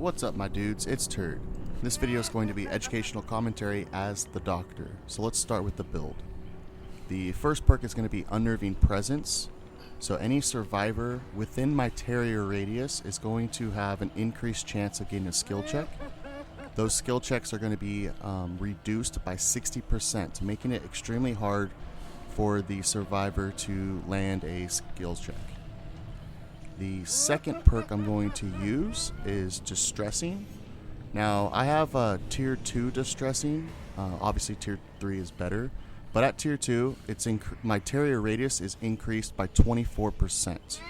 What's up, my dudes? It's Turd. This video is going to be educational commentary as the doctor. So let's start with the build. The first perk is going to be Unnerving Presence. So any survivor within my terrier radius is going to have an increased chance of getting a skill check. Those skill checks are going to be reduced by 60%, making it extremely hard for the survivor to land a skill check. The second perk I'm going to use is Distressing. Now, I have Tier 2 Distressing. Obviously, Tier 3 is better. But at Tier 2, my terrier radius is increased by 24%.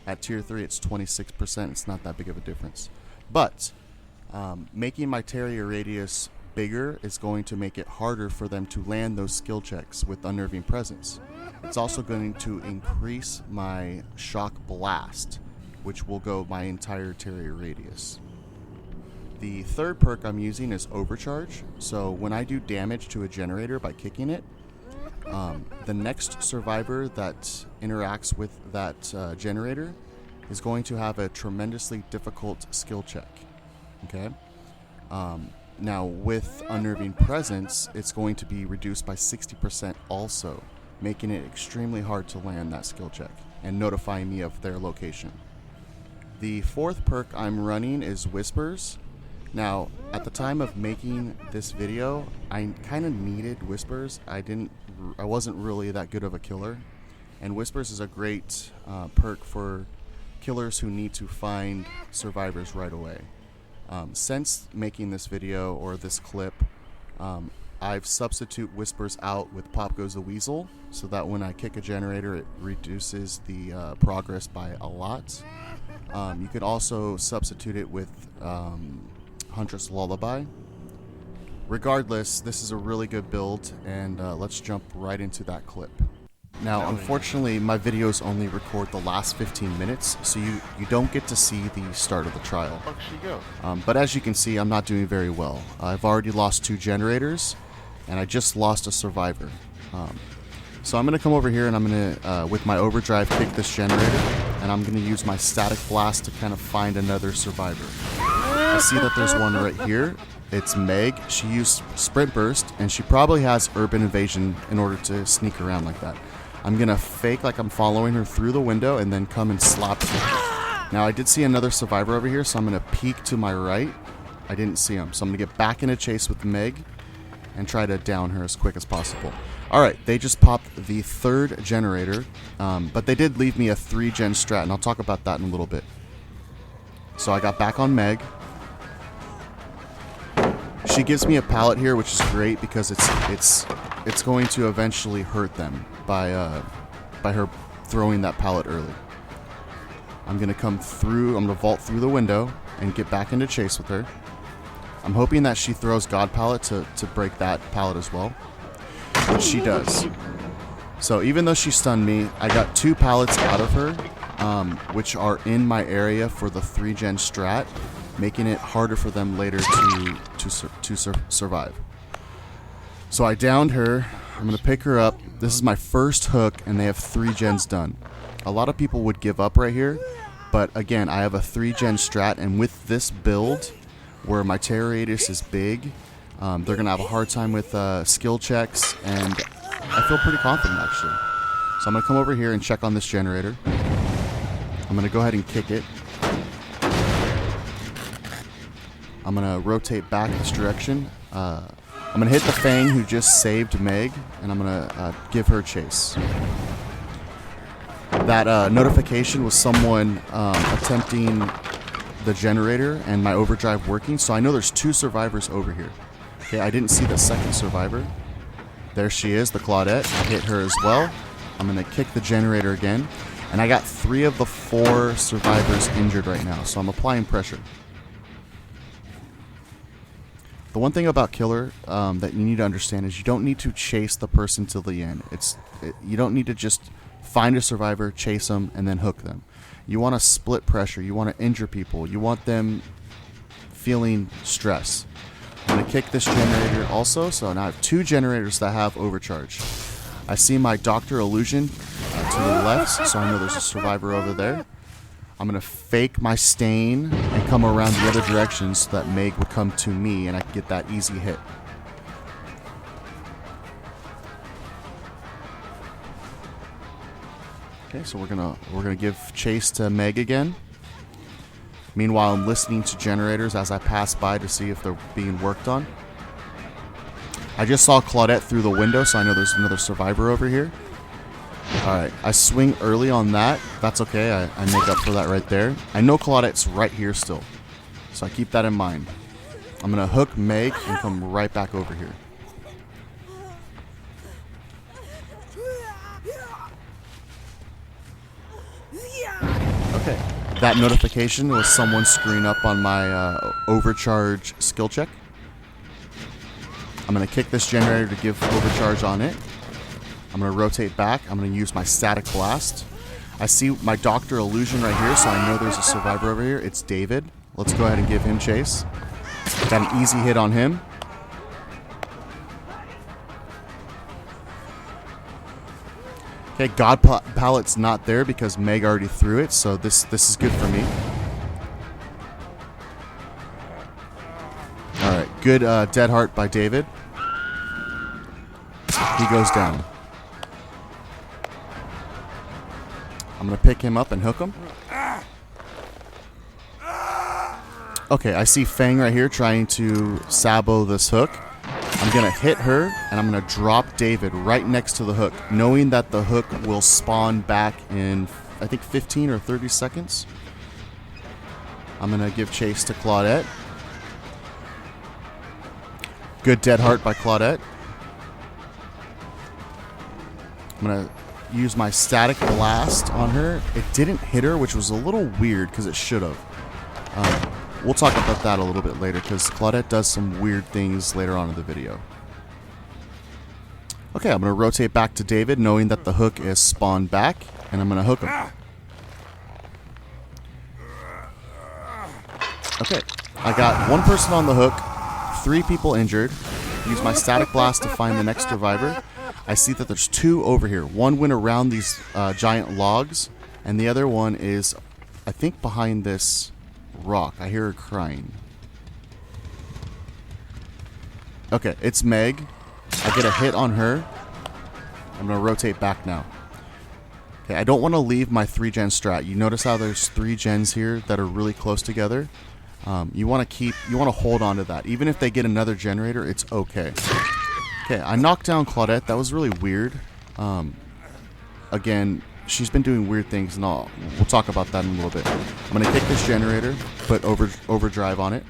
At Tier 3, it's 26%. It's not that big of a difference. But making my terrier radius bigger is going to make it harder for them to land those skill checks with Unnerving Presence. It's also going to increase my Shock Blast, which will go my entire terrier radius. The third perk I'm using is Overcharge. So when I do damage to a generator by kicking it, the next survivor that interacts with that generator is going to have a tremendously difficult skill check. Okay? Now with Unnerving Presence, it's going to be reduced by 60% also, making it extremely hard to land that skill check and notifying me of their location. The fourth perk I'm running is Whispers. Now, at the time of making this video, I kind of needed Whispers. I wasn't really that good of a killer, and Whispers is a great perk for killers who need to find survivors right away. Since making this video or this clip, I've substitute Whispers out with Pop Goes the Weasel, so that when I kick a generator, it reduces the progress by a lot. You could also substitute it with Huntress Lullaby. Regardless, this is a really good build, and let's jump right into that clip. Now, unfortunately, my videos only record the last 15 minutes, so you don't get to see the start of the trial. But as you can see, I'm not doing very well. I've already lost 2 generators, and I just lost a survivor. So I'm going to come over here, and I'm going to, with my overdrive, kick this generator, and I'm going to use my static blast to kind of find another survivor. I see that there's one right here. It's Meg. She used Sprint Burst, and she probably has Urban Invasion in order to sneak around like that. I'm going to fake like I'm following her through the window and then come and slap her. Now, I did see another survivor over here, so I'm going to peek to my right. I didn't see him, so I'm going to get back in a chase with Meg and try to down her as quick as possible. Alright, they just popped the third generator, but they did leave me a 3-gen strat, and I'll talk about that in a little bit. So I got back on Meg. She gives me a pallet here, which is great because it's going to eventually hurt them by her throwing that pallet early. I'm gonna come through. I'm gonna vault through the window and get back into chase with her. I'm hoping that she throws God Pallet to break that pallet as well, which she does. So even though she stunned me, I got 2 pallets out of her, which are in my area for the 3-gen strat, making it harder for them later to survive. So I downed her. I'm going to pick her up. This is my first hook, and they have 3 gens done. A lot of people would give up right here, but again, I have a 3-gen strat, and with this build, where my terror radius is big, they're going to have a hard time with skill checks, and I feel pretty confident, actually. So I'm going to come over here and check on this generator. I'm going to go ahead and kick it. I'm going to rotate back this direction. I'm going to hit the Fang who just saved Meg, and I'm going to give her chase. That notification was someone attempting the generator and my overdrive working, so I know there's 2 survivors over here. Okay, I didn't see the second survivor. There she is, the Claudette. I hit her as well. I'm going to kick the generator again, and I got 3 of the 4 survivors injured right now, so I'm applying pressure. The one thing about killer that you need to understand is you don't need to chase the person till the end. You don't need to just find a survivor, chase them, and then hook them. You want to split pressure. You want to injure people. You want them feeling stress. I'm going to kick this generator also, so now I have 2 generators that have Overcharge. I see my Doctor Illusion to the left, so I know there's a survivor over there. I'm going to fake my stain and come around the other direction so that Meg would come to me and I could get that easy hit. Okay, so we're gonna give chase to Meg again. Meanwhile, I'm listening to generators as I pass by to see if they're being worked on. I just saw Claudette through the window, so I know there's another survivor over here. Alright, I swing early on that. That's okay, I make up for that right there. I know Claudette's right here still, so I keep that in mind. I'm going to hook Meg and come right back over here. Okay, that notification was someone screwing up on my Overcharge skill check. I'm going to kick this generator to give Overcharge on it. I'm going to rotate back. I'm going to use my Static Blast. I see my Doctor Illusion right here, so I know there's a survivor over here. It's David. Let's go ahead and give him chase. Got an easy hit on him. Okay, God Pallet's not there because Meg already threw it, so this is good for me. Alright, good Dead Heart by David. He goes down. I'm going to pick him up and hook him. Okay, I see Fang right here trying to sabo this hook. I'm going to hit her, and I'm going to drop David right next to the hook, knowing that the hook will spawn back in, I think, 15 or 30 seconds. I'm going to give chase to Claudette. Good Dead Heart by Claudette. I'm going to use my Static Blast on her. It didn't hit her, which was a little weird because it should have. We'll talk about that a little bit later because Claudette does some weird things later on in the video. Okay, I'm going to rotate back to David knowing that the hook is spawned back, and I'm going to hook him. Okay, I got one person on the hook, 3 people injured. Use my Static Blast to find the next survivor. I see that there's 2 over here. One went around these giant logs, and the other one is, I think, behind this rock. I hear her crying. Okay, it's Meg. I get a hit on her. I'm going to rotate back now. Okay, I don't want to leave my 3-gen strat. You notice how there's 3 gens here that are really close together? You want to hold on to that. Even if they get another generator, it's okay. Okay, I knocked down Claudette. That was really weird. Again, she's been doing weird things, and we'll talk about that in a little bit. I'm going to kick this generator, put overdrive on it.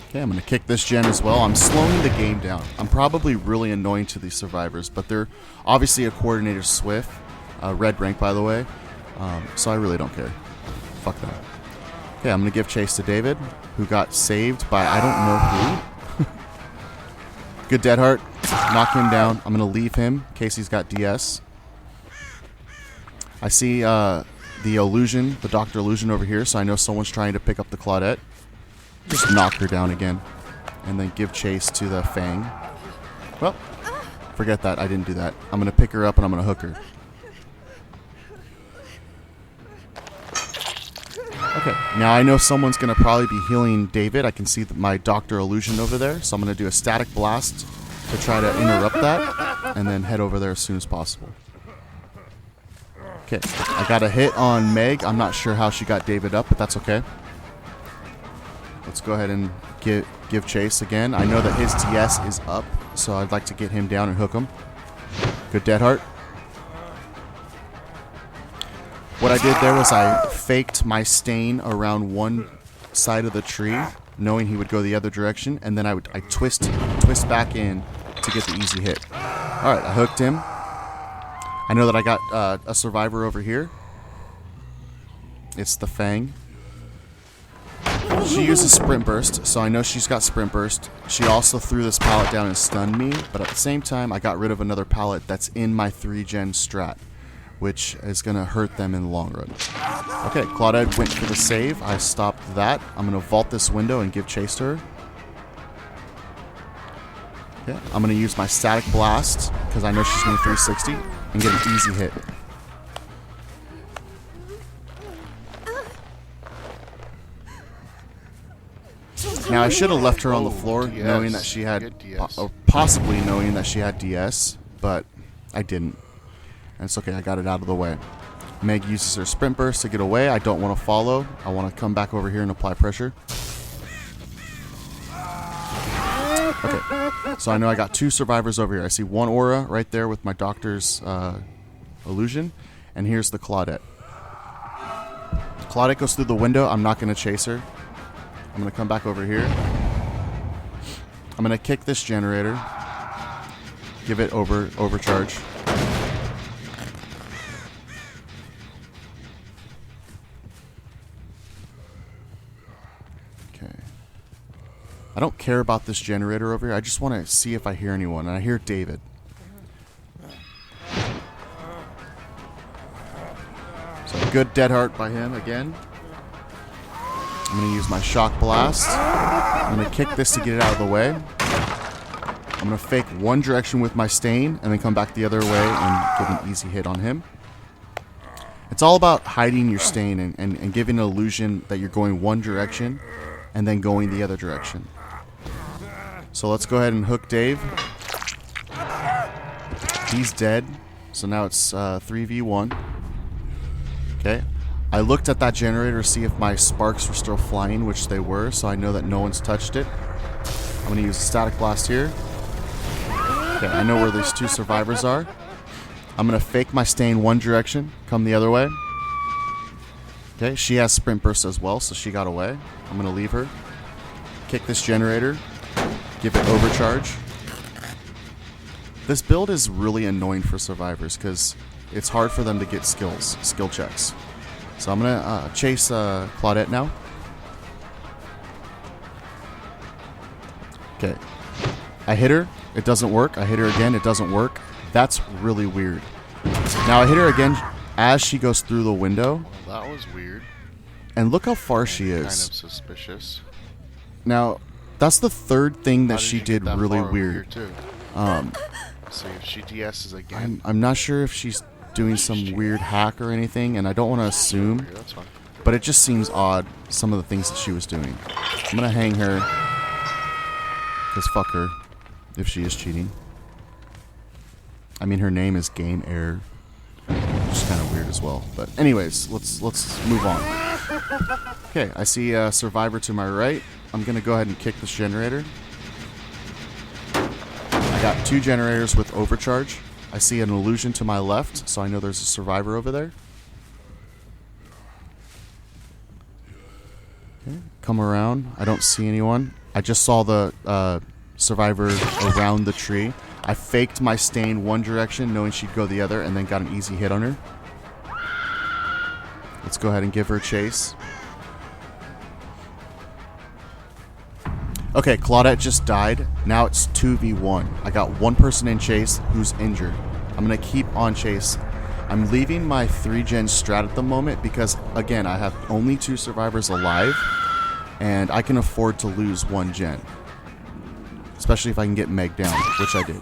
Okay, I'm going to kick this gen as well. I'm slowing the game down. I'm probably really annoying to these survivors, but they're obviously a coordinator SWF. Red rank, by the way. So I really don't care. Fuck that. Okay, I'm going to give chase to David, who got saved by I don't know who. Good Dead Heart. Knock him down. I'm going to leave him in case he's got DS. I see the illusion, the Doctor Illusion over here, so I know someone's trying to pick up the Claudette. Just knock her down again. And then give chase to the Fang. Well, forget that. I didn't do that. I'm going to pick her up and I'm going to hook her. Okay, now I know someone's going to probably be healing David. I can see my Doctor Illusion over there, so I'm going to do a Static Blast to try to interrupt that, and then head over there as soon as possible. Okay, I got a hit on Meg. I'm not sure how she got David up, but that's okay. Let's go ahead and give chase again. I know that his DS is up, so I'd like to get him down and hook him. Good Dead Heart. What I did there was I faked my stain around one side of the tree, knowing he would go the other direction, and then I twist back in to get the easy hit. Alright, I hooked him. I know that I got a survivor over here. It's the Fang. She uses Sprint Burst, so I know she's got Sprint Burst. She also threw this pallet down and stunned me, but at the same time, I got rid of another pallet that's in my 3-gen strat, which is going to hurt them in the long run. Okay, Claudette went for the save. I stopped that. I'm going to vault this window and give chase to her. Okay, I'm going to use my Static Blast, because I know she's going to 360. and get an easy hit. Now I should have left her on the floor, knowing that she had, or possibly knowing that she had DS, but I didn't. And it's okay, I got it out of the way. Meg uses her sprint burst to get away. I don't want to follow. I want to come back over here and apply pressure. Okay, so I know I got 2 survivors over here. I see 1 aura right there with my doctor's illusion, and here's the Claudette. Claudette goes through the window. I'm not going to chase her. I'm going to come back over here. I'm going to kick this generator. Give it overcharge. Okay. I don't care about this generator over here. I just want to see if I hear anyone. And I hear David. So good dead heart by him again. I'm going to use my shock blast. I'm going to kick this to get it out of the way. I'm going to fake one direction with my stain and then come back the other way and give an easy hit on him. It's all about hiding your stain and giving an illusion that you're going one direction and then going the other direction. So let's go ahead and hook Dave. He's dead. So now it's 3v1. Okay. I looked at that generator to see if my sparks were still flying, which they were, so I know that no one's touched it. I'm going to use a static blast here. Okay, I know where these 2 survivors are. I'm going to fake my stain one direction, come the other way. Okay, she has sprint burst as well, so she got away. I'm going to leave her. Kick this generator. Give it overcharge. This build is really annoying for survivors because it's hard for them to get skill checks. So I'm going to chase Claudette now. Okay. I hit her. It doesn't work. I hit her again. It doesn't work. That's really weird. Now I hit her again as she goes through the window. Well, that was weird. And look how far she is. Kind of suspicious. Now, that's the 3rd thing that she did really weird. Too? So if she DS's again. I'm not sure if she's doing some weird hack or anything, and I don't want to assume, but it just seems odd, some of the things that she was doing. I'm going to hang her, because fuck her, if she is cheating. I mean, her name is Game Error, which is kind of weird as well. But anyways, let's move on. Okay, I see a survivor to my right. I'm going to go ahead and kick this generator. I got 2 generators with overcharge. I see an illusion to my left, so I know there's a survivor over there. Okay, come around. I don't see anyone. I just saw the survivor around the tree. I faked my stain one direction, knowing she'd go the other, and then got an easy hit on her. Let's go ahead and give her a chase. Okay, Claudette just died. Now it's 2v1. I got 1 person in chase who's injured. I'm going to keep on chase. I'm leaving my 3-gen strat at the moment because, again, I have only 2 survivors alive, and I can afford to lose 1 gen. Especially if I can get Meg down, which I did.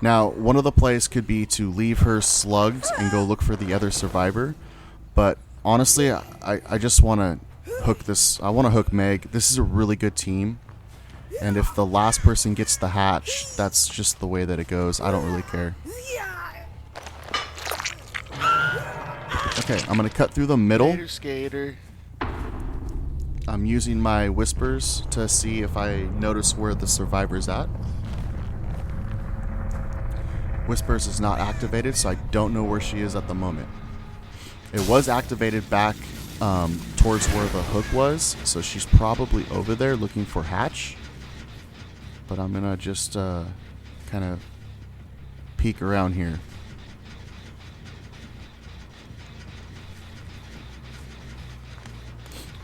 Now, one of the plays could be to leave her slugged and go look for the other survivor, but honestly, I just want to hook this. I want to hook Meg. This is a really good team, and if the last person gets the hatch, that's just the way that it goes. I don't really care. Okay, I'm gonna cut through the middle. Skater. I'm using my whispers to see if I notice where the survivor's at. Whispers is not activated, so I don't know where she is at the moment. It was activated back towards where the hook was, so she's probably over there looking for hatch. But I'm gonna just kind of peek around here.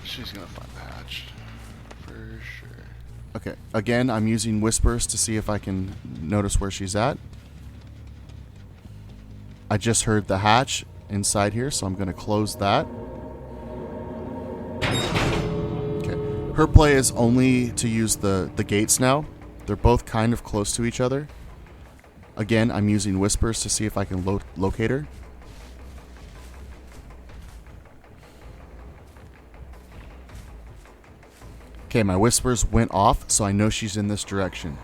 She's gonna find the hatch for sure. Okay, again, I'm using whispers to see if I can notice where she's at. I just heard the hatch inside here, so I'm going to close that. Okay, her play is only to use the gates now. They're both kind of close to each other. Again, I'm using whispers to see if I can locate her. Okay, my whispers went off, so I know she's in this direction.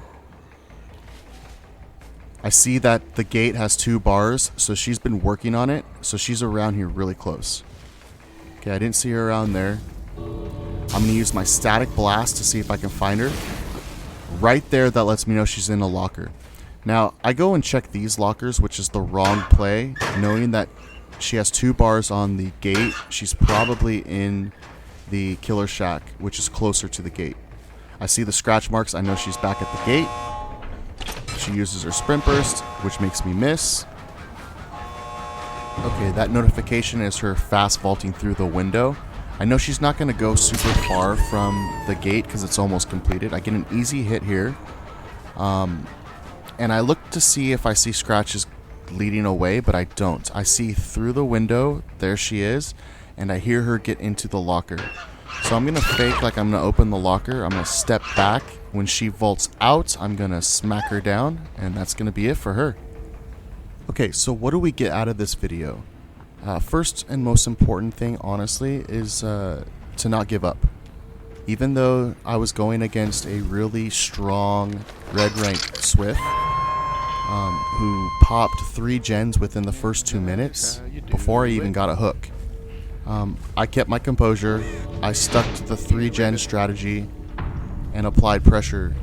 I see that the gate has 2 bars, so she's been working on it, so she's around here really close. Okay, I didn't see her around there. I'm going to use my static blast to see if I can find her. Right there, that lets me know she's in a locker. Now, I go and check these lockers, which is the wrong play, knowing that she has 2 bars on the gate. She's probably in the killer shack, which is closer to the gate. I see the scratch marks. I know she's back at the gate. She uses her sprint burst, which makes me miss. Okay, that notification is her fast vaulting through the window. I know she's not going to go super far from the gate because it's almost completed. I get an easy hit here. And I look to see if I see scratches leading away, but I don't. I see through the window, there she is, and I hear her get into the locker. So I'm going to fake like I'm going to open the locker. I'm going to step back. When she vaults out, I'm going to smack her down, and that's going to be it for her. Okay, so what do we get out of this video? First and most important thing, honestly, is to not give up. Even though I was going against a really strong Red Rank SWF, who popped 3 gens within the first 2 minutes before I even got a hook. I kept my composure. I stuck to the 3 gen strategy and applied pressure,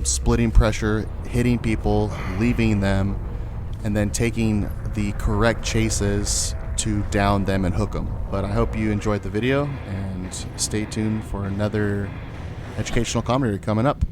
splitting pressure, hitting people, leaving them, and then taking the correct chases to down them and hook them. But I hope you enjoyed the video, and stay tuned for another educational commentary coming up.